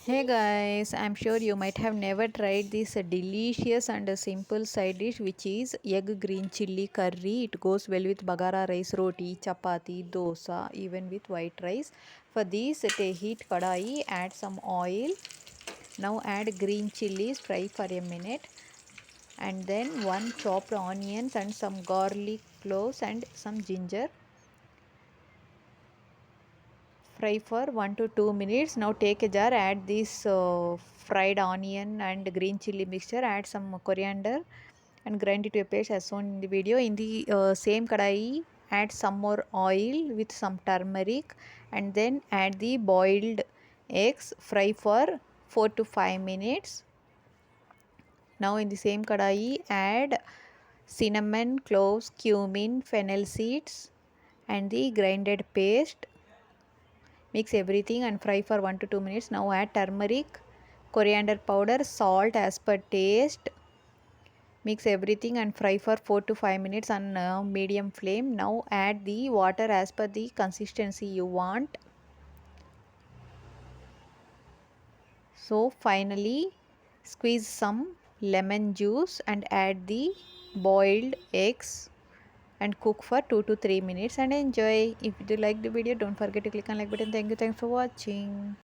Hey guys, I'm sure you might have never tried this delicious and simple side dish, which is egg green chilli curry. It goes well with bagara rice, roti, chapati, dosa, even with white rice. For this, heat kadai, add some oil. Now add green chillies, fry for a minute, and then one chopped onions and some garlic cloves and some ginger. Fry for 1 to 2 minutes. Now take a jar, add this fried onion and green chili mixture, add some coriander and grind it to a paste as shown in the video. In the same kadai, add some more oil with some turmeric and then add the boiled eggs. Fry for 4 to 5 minutes. Now in the same kadai, add cinnamon, cloves, cumin, fennel seeds and the grinded paste. Mix everything and fry for 1 to 2 minutes. Now add turmeric, coriander powder, salt as per taste. Mix everything and fry for 4 to 5 minutes on medium flame. Now add the water as per the consistency you want. So finally squeeze some lemon juice and add the boiled eggs and cook for 2 to 3 minutes and enjoy. If you like the video, don't forget to click on like button. Thank you. Thanks for watching.